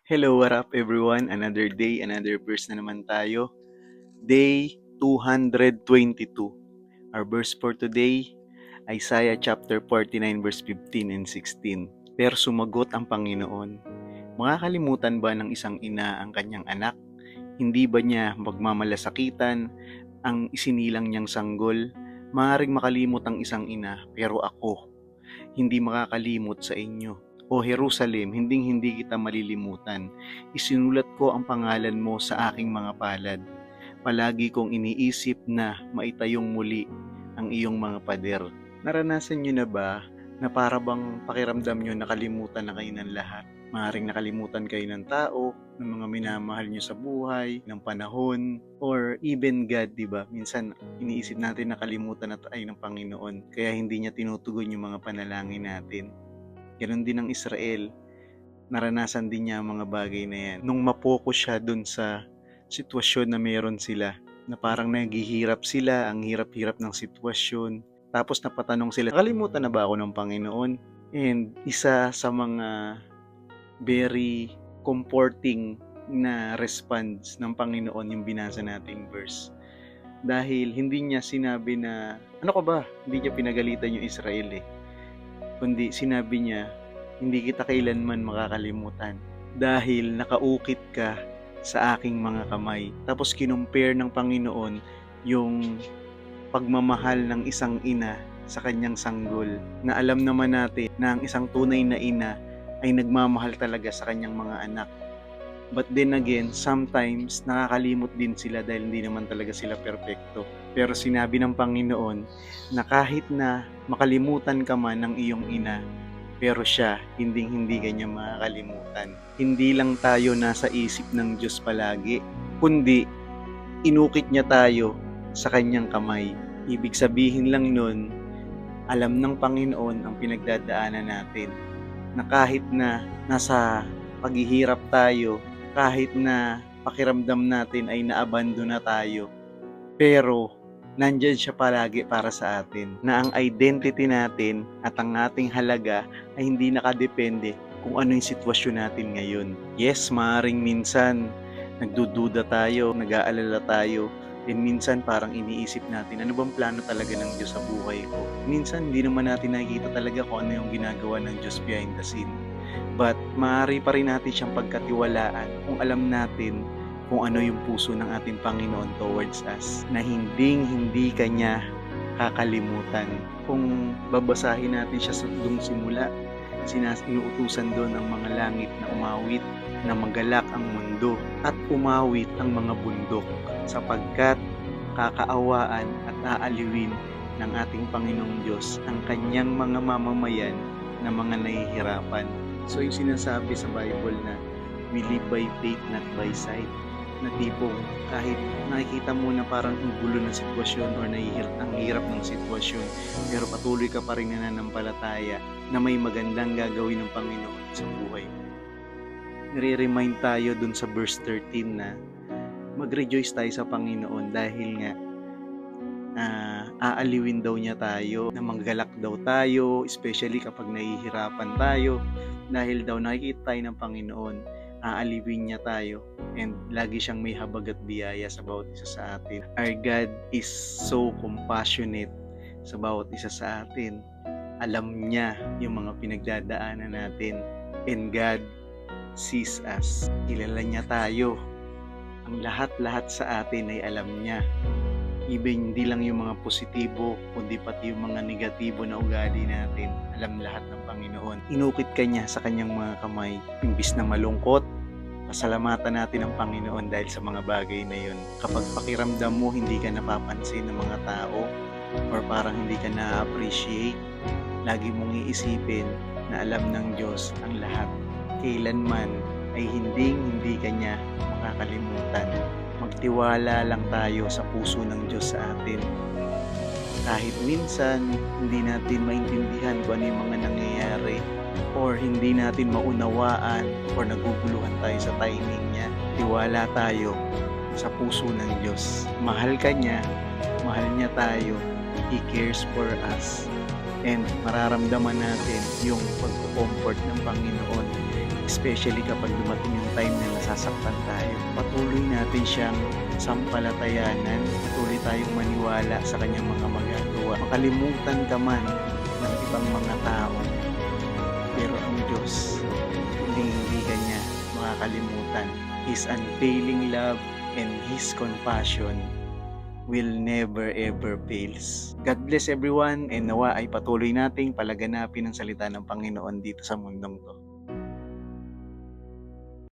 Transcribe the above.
Hello, what up everyone? Another day, another verse na naman tayo. Day 222. Our verse for today, Isaiah chapter 49 verse 15 and 16. Pero sumagot ang Panginoon, makakalimutan ba ng isang ina ang kanyang anak? Hindi ba niya magmamalasakitan ang isinilang niyang sanggol? Maaaring makalimot ang isang ina, pero ako, hindi makakalimot sa inyo. O Jerusalem, hinding-hindi kita malilimutan. Isinulat ko ang pangalan mo sa aking mga palad. Palagi kong iniisip na maitayong muli ang iyong mga pader. Naranasan nyo na ba na para bang pakiramdam nyo nakalimutan na kayo ng lahat? Maaaring nakalimutan kayo ng tao, ng mga minamahal nyo sa buhay, ng panahon, or even God, di ba? Minsan, iniisip natin nakalimutan na tayo ng Panginoon, kaya hindi niya tinutugon yung mga panalangin natin. Ganon din ang Israel. Naranasan din niya ang mga bagay na yan. Nung mapokus siya dun sa sitwasyon na meron sila, na parang naghihirap sila, ang hirap-hirap ng sitwasyon. Tapos napatanong sila, nakalimutan na ba ako ng Panginoon? And isa sa mga very comforting na response ng Panginoon yung binasa nating verse. Dahil hindi niya sinabi na, ano ka ba? Hindi niya pinagalitan yung Israel kundi sinabi niya, hindi kita kailanman makakalimutan dahil nakaukit ka sa aking mga kamay. Tapos kinumpare ng Panginoon yung pagmamahal ng isang ina sa kanyang sanggol, na alam naman natin na ang isang tunay na ina ay nagmamahal talaga sa kanyang mga anak. But then again, sometimes nakakalimot din sila dahil hindi naman talaga sila perpekto. Pero sinabi ng Panginoon na kahit na makalimutan ka man ng iyong ina, pero siya, hindi kanya makakalimutan. Hindi lang tayo nasa isip ng Diyos palagi, kundi inukit niya tayo sa kanyang kamay. Ibig sabihin lang nun, alam ng Panginoon ang pinagdadaanan natin, na kahit na nasa paghihirap tayo, kahit na pakiramdam natin ay naabandon na tayo, pero nandyan siya palagi para sa atin, na ang identity natin at ang ating halaga ay hindi nakadepende kung ano yung sitwasyon natin ngayon. Yes, maaaring minsan nagdududa tayo, nag-aalala tayo, and minsan parang iniisip natin, ano bang plano talaga ng Diyos sa buhay ko? Minsan hindi naman natin nakikita talaga kung ano yung ginagawa ng Diyos behind the scene. But maaari pa rin natin siyang pagkatiwalaan kung alam natin kung ano yung puso ng ating Panginoon towards us, na hindi kanya kakalimutan. Kung babasahin natin siya sa simula, inuutusan doon ang mga langit na umawit, na magalak ang mundo at umawit ang mga bundok, sapagkat kakaawaan at aaliwin ng ating Panginoong Diyos ang kanyang mga mamamayan na mga nahihirapan. So yung sinasabi sa Bible na we live by faith not by sight, na tipong kahit nakikita mo na parang ang gulo ng sitwasyon or ang hirap ng sitwasyon, pero patuloy ka pa rin nananampalataya na may magandang gagawin ng Panginoon sa buhay mo. Nire-remind tayo dun sa verse 13 na mag-rejoice tayo sa Panginoon dahil nga aaliwin daw niya tayo, na manggalak daw tayo, especially kapag nahihirapan tayo, dahil daw nakikita tayo ng Panginoon, aaliwin niya tayo, and lagi siyang may habag at biyaya sa bawat isa sa atin. Our God is so compassionate sa bawat isa sa atin. Alam niya yung mga pinagdadaanan natin, and God sees us. Kilala niya tayo. Ang lahat-lahat sa atin ay alam niya. Even hindi lang yung mga positibo, kundi pati yung mga negatibo na ugali natin, alam lahat ng Panginoon. Inukit ka niya sa kanyang mga kamay. Imbis na malungkot, pasalamatan natin ang Panginoon dahil sa mga bagay na yun. Kapag pakiramdam mo hindi ka napapansin ng mga tao, or parang hindi ka na-appreciate, lagi mong iisipin na alam ng Diyos ang lahat. Kailanman ay hindi ka niya makakalimutan. Magtiwala lang tayo sa puso ng Diyos sa atin. Kahit minsan hindi natin maintindihan kung ano yung mga nangyayari, or hindi natin maunawaan, or naguguluhan tayo sa timing niya, tiwala tayo sa puso ng Diyos. Mahal ka niya, mahal niya tayo, He cares for us, and mararamdaman natin yung pagko-comfort ng Panginoon especially kapag dumating yung time na nasasaktan tayo. Patuloy natin siyang sampalatayanan, patuloy tayong maniwala sa kanyang mga magagawa. Makalimutan ka man ng ibang mga tao, pero ang Diyos, hindi ka niya makakalimutan. His unfailing love and His compassion will never ever fails. God bless everyone, and nawa ay patuloy nating palaganapin ang salita ng Panginoon dito sa mundong to.